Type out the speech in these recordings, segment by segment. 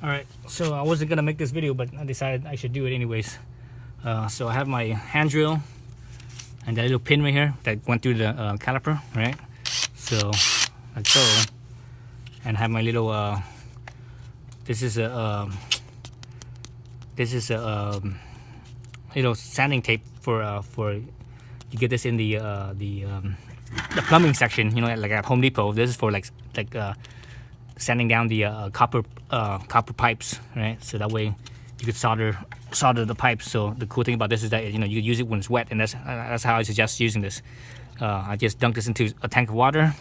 Alright, so I wasn't gonna make this video, but I decided I should do it anyways. So I have my hand drill and that little pin right here that went through the caliper, right? So, like so. And I have my little, this is a little sanding tape for you get this in the plumbing section, you know, like at Home Depot. This is for like sanding down the copper pipes, right? So that way you could solder the pipes. So the cool thing about this is that, you know, you use it when it's wet, and that's how I suggest using this. I just dunked this into a tank of water,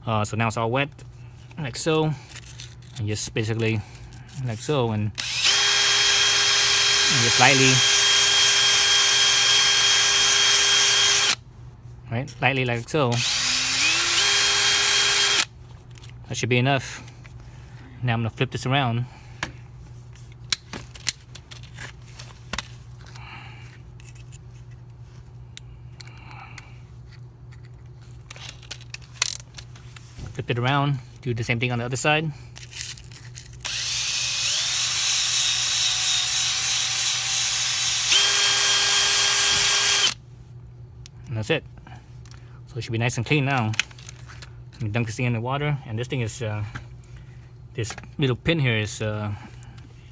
so now it's all wet, like so, and just basically like so, and just lightly, right? Lightly like so. That should be enough. Now I'm gonna flip this around. Flip it around, do the same thing on the other side. And that's it. So it should be nice and clean now. Let me dunk this thing in the water, and this thing is this little pin here is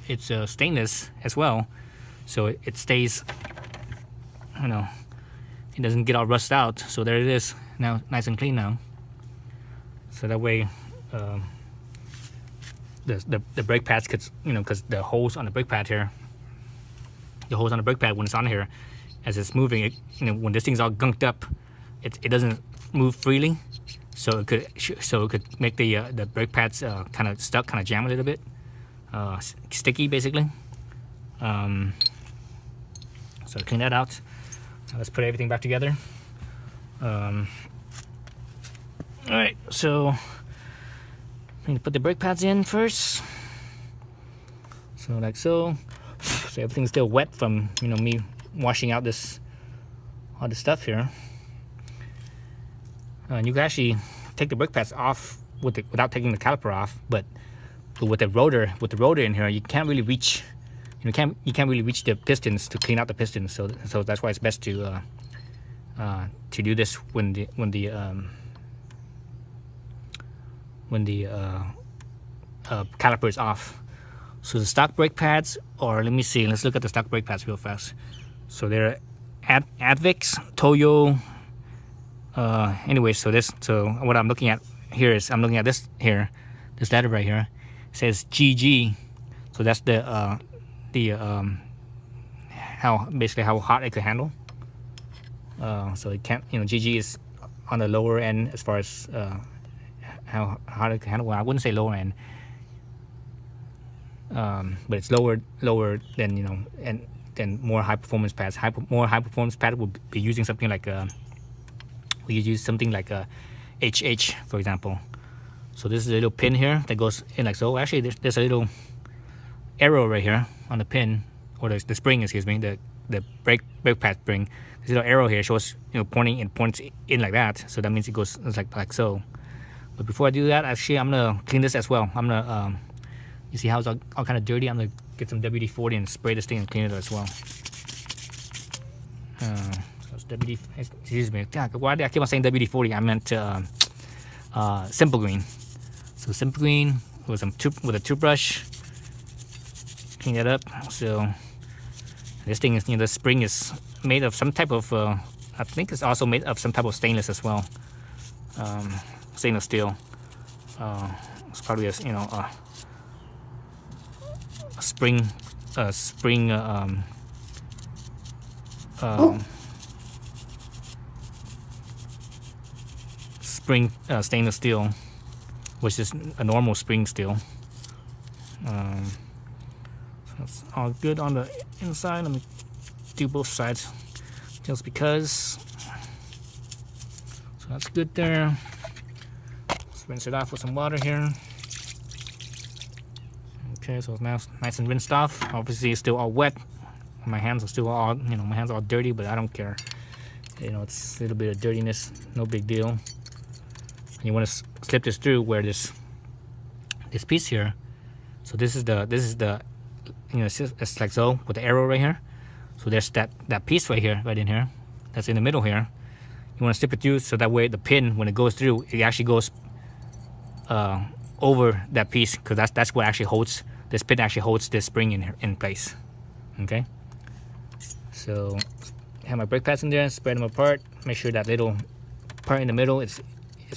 it's stainless as well, so it stays, you know, it doesn't get all rust out. So there it is now, nice and clean now. So that way the brake pads could, you know, because the holes on the brake pad here, when it's on here, as it's moving, it, you know, when this thing's all gunked up, it doesn't move freely. So it could make the brake pads kind of stuck, kind of jam a little bit, sticky basically. So clean that out. Now let's put everything back together. All right, so I'm going to put the brake pads in first. So like so. So everything's still wet from, you know, me washing out all this stuff here. And you can actually take the brake pads off without taking the caliper off, but with the rotor in here, you can't really reach, you can't really reach the pistons to clean out the pistons. So that's why it's best to do this when the caliper is off. So the stock brake pads, or let me see, let's look at the stock brake pads real fast. So they're Advix, Toyo. Anyway, so what I'm looking at here is, I'm looking at this here, this letter right here. It says GG. So that's how hot it could handle. So it can't, you know, GG is on the lower end as far as how hot it can handle. Well, I wouldn't say lower end, but it's lower than, you know, and then more high performance pads. More high performance pad would be using something like we use something like a HH, for example. So this is a little pin here that goes in like so. Actually, there's a little arrow right here on the pin, or the spring, excuse me, the brake pad spring. This little arrow here shows, you know, points in like that. So that means it goes like so. But before I do that, actually, I'm gonna clean this as well. I'm gonna you see how it's all kind of dirty? I'm gonna get some WD-40 and spray this thing and clean it as well. Excuse me. Why did I keep on saying WD-40? I meant Simple Green. So Simple Green with a toothbrush, clean it up. So this thing is, you know, the spring is made of some type of I think it's also made of some type of stainless as well. Stainless steel. It's probably a, you know, a spring stainless steel, which is a normal spring steel. So it's all good on the inside. Let me do both sides just because. So that's good there. Let's rinse it off with some water here. Okay, so it's now nice and rinsed off. Obviously it's still all wet. My hands are still all, you know, my hands are all dirty, but I don't care. You know, it's a little bit of dirtiness, no big deal. You want to slip this through where this piece here So this is the you know, it's like so with the arrow right here. So there's that piece right here, right in here, that's in the middle here. You want to slip it through so that way the pin, when it goes through, it actually goes over that piece, because that's what actually holds, this pin actually holds this spring in place. Okay, so I have my brake pads in there, spread them apart, make sure that little part in the middle is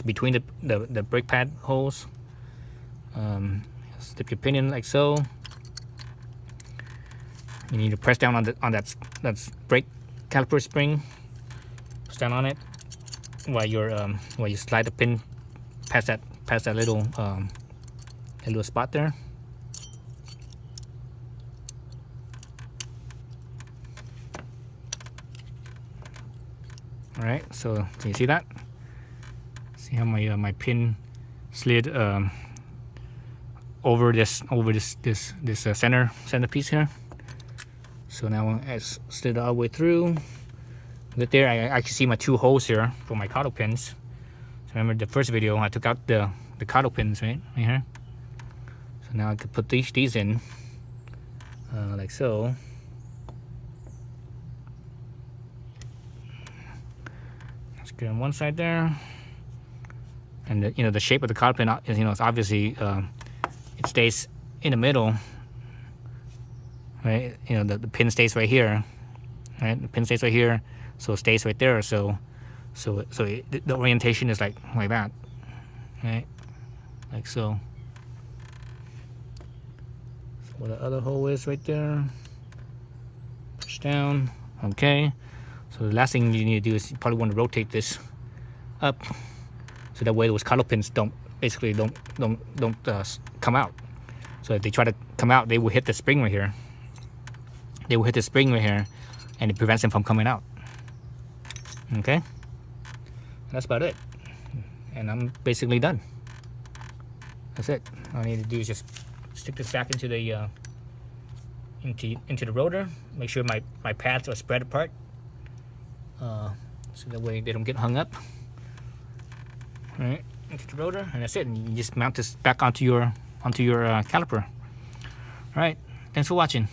between the brake pad holes. Slip your pin in like so. You need to press down on that brake caliper spring. Press down on it while you slide the pin past that little spot there. All right, so can you see that? See how my pin slid over this center piece here. So now I slid all the way through. Right there, I actually see my 2 holes here for my coddle pins. So remember the first video, I took out the coddle pins right here. So now I could put these in like so. Let's get on one side there. And the shape of the coddle pin is, it's obviously it stays in the middle. Right, the pin stays right here, right? The pin stays right here, so it stays right there. So the orientation is like that, right? Like so. So where the other hole is right there. Push down. Okay. So the last thing you need to do is you probably want to rotate this up, so that way those coddle pins don't come out. So if they try to come out, they will hit the spring right here. They will hit the spring right here, and it prevents them from coming out. Okay, and that's about it. And I'm basically done. That's it. All I need to do is just stick this back into the into the rotor. Make sure my pads are spread apart, so that way they don't get hung up. All right, into the rotor, and that's it. And you just mount this back onto your caliper. All right, thanks for watching.